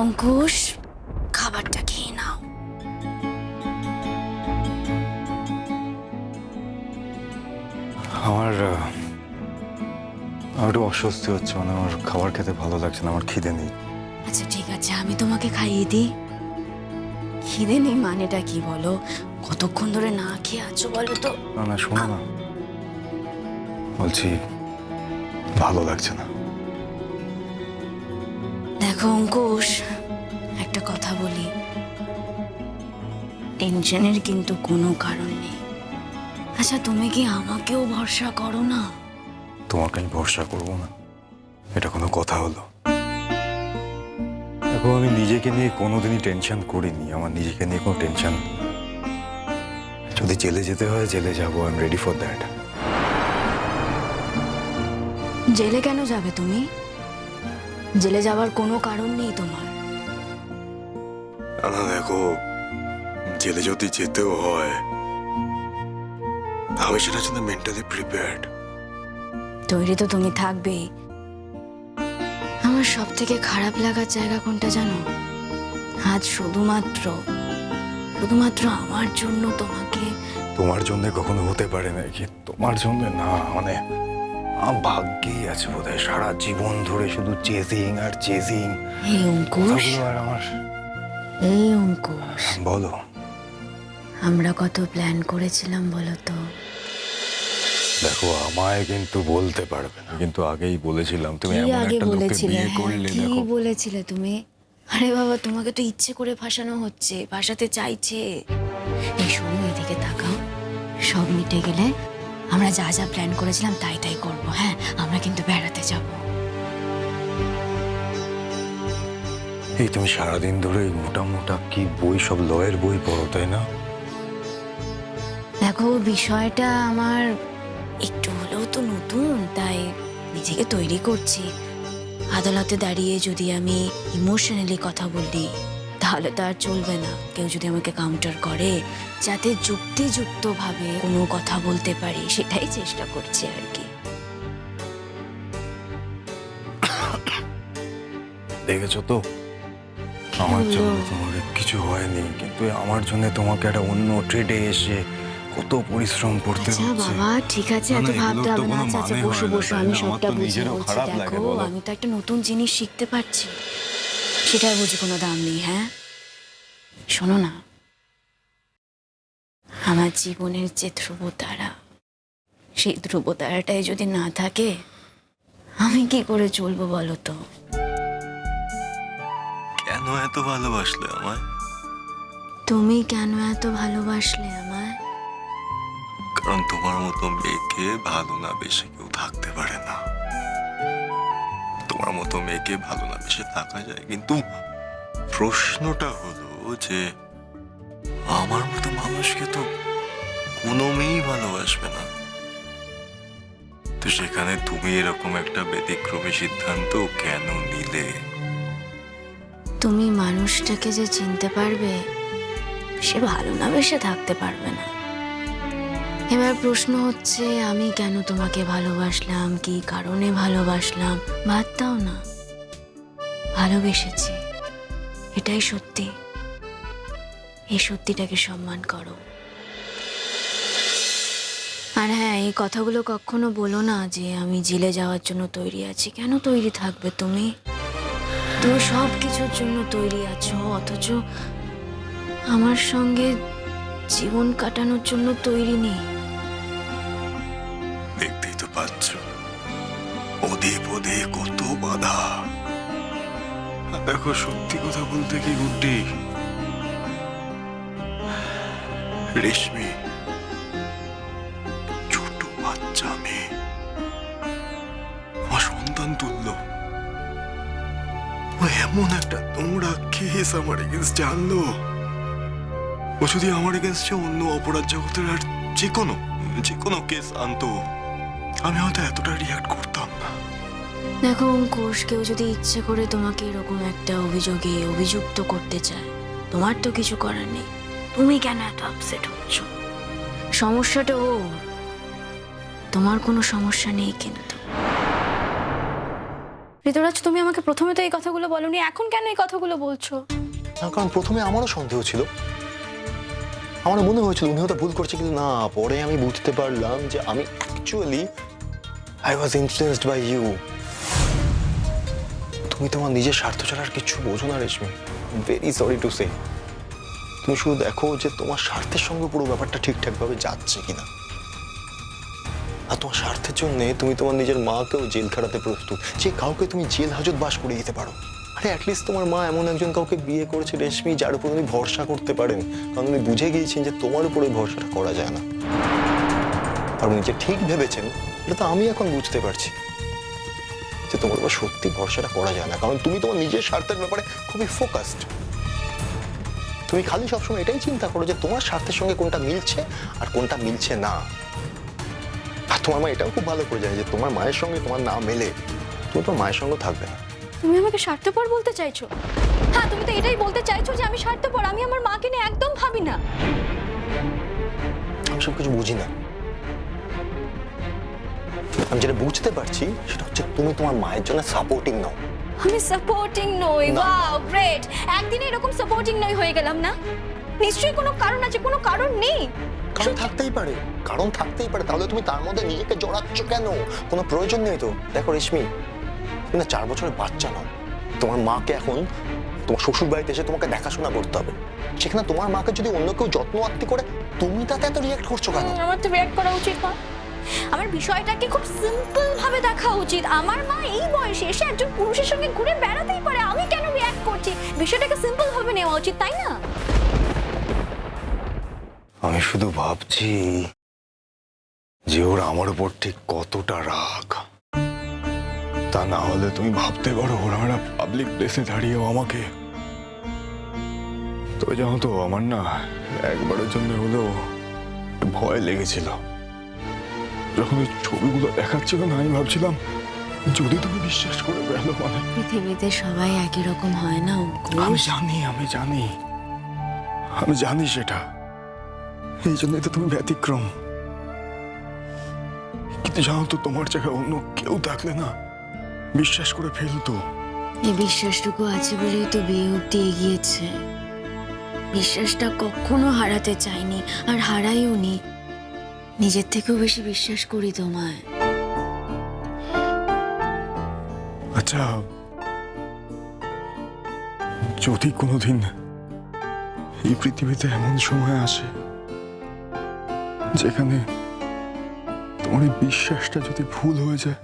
অঙ্কুশ, খাবারটা খেয়ে নাও। আমার একটু অস্বস্তি হচ্ছে, মানে আমার খাবার খেতে ভালো লাগছে না, আমার খিদে নেই। আচ্ছা ঠিক আছে, আমি তোমাকে খাইয়ে দিই। খিদে নেই মানেটা কি বলো? কতক্ষণ ধরে না খেয়ে আছো বলো তো? না না, শোনো না, বলছি ভালো লাগছে না। দেখো অঙ্কুশ, একটা কথা বলি, টেনশনের কিন্তু কোনো কারণ নেই। আচ্ছা তুমি কি আমাকেও ভরসা করো না? তোমাকে আমি ভরসা করবো না, এটা কোনো কথা হলো? দেখো, আমি নিজেকে নিয়ে কোনোদিনই টেনশন করিনি, আমার নিজেকে নিয়ে কোনো টেনশন। যদি জেলে যেতে হয় জেলে যাবো, I am ready for that. জেলে কেন যাবে তুমি? জেলে যাওয়ার কোনো কারণ নেই তোমার। না দেখো, জেলে যদি যেতেও হয় আমি সেটার জন্য মেন্টালি প্রিপেয়ার্ড। তৈরি তো তুমি থাকবেই। আমার সব থেকে খারাপ লাগার জায়গা কোনটা জানো? আজ শুধুমাত্র আমার জন্য তোমাকে। তোমার জন্য কখনো হতে পারে না কি? তোমার জন্য না, মানে আমার ভাগ্যেই আছে বোধহয় সারা জীবন ধরে শুধু চেজিং আর চেজিং। এই অঙ্কুশ, আর আমার এই অঙ্কুশ, বলো। আমরা কত প্ল্যান করেছিলাম বলো তো? দেখো, আমায় কিন্তু বলতে পারবে না, কিন্তু আগেই বলেছিলাম তুমি কি এমন আগে একটা লোককে বলেছিলে? বিয়ে হ্যাঁ, করলে। কি দেখো, বলেছিলে তুমি? আরে বাবা, তোমাকে তো ইচ্ছে করে ফাঁসানো হচ্ছে, ফাঁসাতে চাইছে। এই শোনো, এদিকে তাকাও। সব মিটে গেলে আমরা যা যা প্ল্যান করেছিলাম তাই তাই করবো। হ্যাঁ, আমরা কিন্তু বেড়াতে যাব। এই তুমি সারাদিন ধরে এই মোটা মোটা কি বই, সব লয়ের বই পড়ো তাই না? দেখো, বিষয়টা আমার একটু হলেও তো নতুন, তাই নিজেকে তৈরি করছি। আদালতে দাঁড়িয়ে যদি আমি ইমোশনালি কথা বলি তাহলে তো আর চলবে না। কেউ যদি আমাকে কাউন্টার করে, যাতে যুক্তিযুক্তভাবে কোনো কথা বলতে পারি, সেটাই চেষ্টা করছি আর কি। দেখেছো তো, আমার জন্য তোমার কিছু হয়নি, কিন্তু আমার জন্য তোমাকে একটা অন্য ট্রেডে এসে কত পরিশ্রম করতে আচ্ছা হচ্ছে। বাবা, ঠিক আছে, না, এত না, ভাবতে এগুলোর তো হবে না। কোনো আচ্ছা আচ্ছা, মানে বসো হয় না, বসো, তাই আমি না? আমার সবটা তো বুঝিয়ে নিজেরও বলছি। খারাপ লাগে, দেখো, বলো। আমি তো একটা নতুন জিনিস শিখতে পারছি, সেটার বুঝি কোনো দাম নেই? হ্যাঁ, শোনো না, আমার জীবনের যে ধ্রুবতারা, সেই ধ্রুবতারাটাই যদি না থাকে, আমি কি করে চলবো বলো তো? কেন এত ভালোবাসলে আমায়? তুমি কেন এত ভালোবাসলে আমায়? কারণ তোমার মতো মেয়েকে ভালো না বেশে কেউ থাকতে পারে না। তোমার মতো মেয়েকে ভালো না বেশে থাকা যায়, কিন্তু প্রশ্নটা হলো যে আমার মতো মানুষকে তো কোনো মেয়েই ভালোবাসবে না। তো সেখানে তুমি এরকম একটা ব্যতিক্রমী সিদ্ধান্ত কেন নিলে? তুমি মানুষটাকে যে চিনতে পারবে, সে ভালো না বেশে থাকতে পারবে না। এবার প্রশ্ন হচ্ছে, আমি কেন তোমাকে ভালোবাসলাম, কি কারণে ভালোবাসলাম? বাদ দাও না, ভালোবেসেছি, এটাই সত্যি। এই সত্যিটাকে সম্মান করো। আর হ্যাঁ, এই কথাগুলো কখনো বলো না যে আমি জেলে যাওয়ার জন্য তৈরি আছি। কেন তৈরি থাকবে তুমি? তুমি সব কিছুর জন্য তৈরি আছো, অথচ আমার সঙ্গে জীবন কাটানোর জন্য তৈরি নেই। দেখতেই তো পাচ্ছ, পদে পদে কত বাধা। আর দেখো, সত্যি কথা বলতে কি গুড্ডি, রেশমি ছোট বাচ্চা মেয়ে, আমার সন্তান তুল্য, ও এমন একটা তোমরা কেস আমার এগেনস্টে আনলো। ও যদি আমার এগেনস্টে অন্য অপরাধ জগতের আর যে কোনো কেস আনতো, আমি হয়তো এতটা রিয়াক্ট করতাম না। দেখো অঙ্কুশ, কেউ যদি ইচ্ছে করে তোমাকে এরকম একটা অভিযোগে অভিযুক্ত করতে চায়, তোমার তো কিছু করার নেই। তুমি কেন এত আপসেট হচ্ছ? সমস্যাটা ওর, তোমার কোনো সমস্যা নেই কিন্তু। ঋতুরাজ, তুমি আমাকে প্রথমে তো এই কথাগুলো বলনি, এখন কেন এই কথাগুলো বলছো? না, কারণ প্রথমে আমারও সন্দেহ ছিল, আমার মনে হয়েছিল উনি হয়তো ভুল করছে, কিন্তু না, পরে আমি বুঝতে পারলাম যে আমি actually I was influenced by you. তুমি তোমার নিজের স্বার্থ ছাড়া আর কিছু বোঝো না Reshmi, very sorry to say. তুমি শুধু দেখো যে তোমার স্বার্থের সঙ্গে পুরো ব্যাপারটা ঠিকঠাকভাবে যাচ্ছে কিনা, আর তোমার স্বার্থের জন্য তুমি তোমার নিজের মাকেও জেল খাটাতে প্রস্তুত, যে কাউকে তুমি জেল হাজত বাস করে দিতে পারো। আরে অ্যাটলিস্ট তোমার মা এমন একজন কাউকে বিয়ে করেছে রেশমি, যার উপর উনি ভরসা করতে পারেন, কারণ উনি বুঝে গিয়েছেন যে তোমার উপরে ভরসাটা করা যায় না। আর উনি যে ঠিক ভেবেছেন এটা তো আমি এখন বুঝতে পারছি, যে তোমার উপর সত্যি ভরসাটা করা যায় না, কারণ তুমি তোমার নিজের স্বার্থের ব্যাপারে খুবই ফোকাসড। তুমি খালি সবসময় এটাই চিন্তা করো যে তোমার স্বার্থের সঙ্গে কোনটা মিলছে আর কোনটা মিলছে না। আর তোমার মা এটাও খুব ভালো করে জানে যে তোমার মায়ের সঙ্গে তোমার না মেলে তুমি তোমার মায়ের সঙ্গে থাকবে না। তুমি আমাকে স্বার্থপর বলতে চাইছো? হ্যাঁ, তুমি তো এটাই বলতে চাইছো যে আমি স্বার্থপর, আমি আমার মাকে নিয়ে একদম ভাবি না। আমি সব কিছু বুঝি না, আমি যেটা বুঝতে পারছি সেটা হচ্ছে তুমি তোমার মায়ের জন্য সাপোর্টিং নাও। আমি সাপোর্টিং নই? Wow, great! একদিনে এরকম সাপোর্টিং নই হয়ে গেলাম না? নিশ্চয়ই কোনো কারণ আছে, কোনো কারণ নেই? কারণ থাকতেই পারে, কারণ থাকতেই পারে, তাহলে তুমি তার মধ্যে নিজেকে জড়াচ্ছ কেন? কোনো প্রয়োজন নেই তো। দেখো রেশমি, তুমি না 4 বছরের বাচ্চা নাও, তোমার মাকে এখন তোমার শ্বশুর বাড়িতে এসে তোমাকে দেখাশোনা করতে হবে, সেখানে তোমার মাকে যদি অন্য কেউ যত্ন আত্তি করে, তুমি তাতে এত রিয়াক্ট করছো কেন? আমার তো রিঅ্যাক্ট করা উচিত না। আমার বিষয়টাকে খুব সিম্পল ভাবে দেখা উচিত। আমার মা এই বয়সে এসে একজন পুরুষের সঙ্গে ঘুরে বেড়াতেই পারে, আমি কেন রিঅ্যাক্ট করছি? বিষয়টাকে সিম্পল ভাবে নেওয়া উচিত, তাই না? আমি শুধু ভাবছি যে ওর আমার উপর ঠিক কতটা রাগ। তা না হলে তুমি ভাবতে পারো ওরা একটা পাবলিক প্লেসে দাঁড়িয়েও আমাকে। তবে জানো তো, আমার না একবারের জন্য হলেও একটু ভয় লেগেছিল। যখন ওই ছবিগুলো দেখাচ্ছিল না, আমি ভাবছিলাম যদি তুমি বিশ্বাস করে বেড়ালো, মানে পৃথিবীতে সবাই একই রকম হয় না। আমি জানি সেটা, এই জন্যই তো তুমি ব্যতিক্রম। কিন্তু জানো তো, তোমার জায়গায় অন্য কেউ থাকলে না বিশ্বাস করে ফেলতো। এই বিশ্বাসটুকু আছে বলেই তো বিয়ে অব্দি এগিয়েছে। বিশ্বাসটা কখনো হারাতে চাইনি, আর হারাইও নি। নিজের থেকেও বেশি বিশ্বাস করি তোমায়। আচ্ছা, যদি কোনোদিন এই পৃথিবীতে এমন সময় আসে যেখানে তোমার এই বিশ্বাসটা যদি ভুল হয়ে যায়,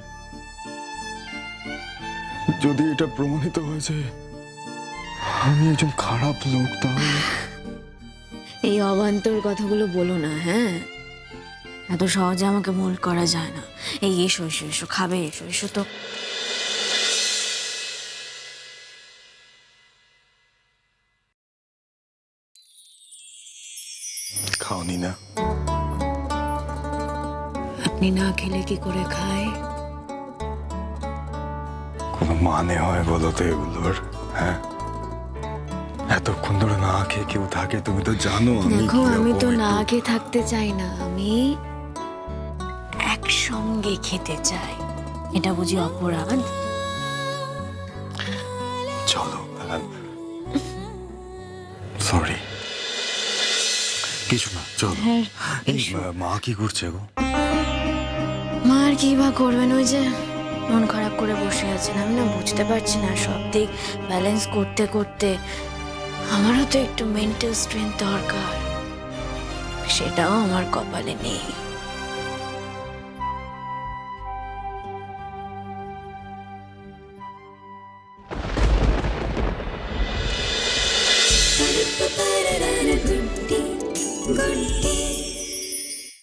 যদি এটা প্রমাণিত হয়ে যায় আমি একজন খারাপ লোক, তাহলে এই অবান্তর কথাগুলো বলো না, হ্যাঁ? এত সহজে আমাকে মোল্ড করা যায় না। এই এসো এসো এসো, খাবে, এসো এসো তো। খাওনি না? আপনি না খেলে কি করে খায়? কোনো মানে হয় বলো তো এগুলোর? হ্যাঁ, এতক্ষণ ধরে না খেয়ে কেউ থাকে, তুমি তো জানো। দেখো, আমি তো না খেয়ে থাকতে চাই না, আমি একসঙ্গে খেতে চাই। এটা বুঝি অপরাধ? চলো, সরি, কিছু না, চলো। হ্যাঁ, এই এসো। মা কি করছে গো? মা আর কি বা করবেন, ওই যে মন খারাপ করে বসে আছেন। আমি না বুঝতে পারছি না, সব দিক ব্যালেন্স করতে করতে আমারও তো একটু মেন্টাল স্ট্রেংথ দরকার, সেটাও আমার কপালে নেই। Good day.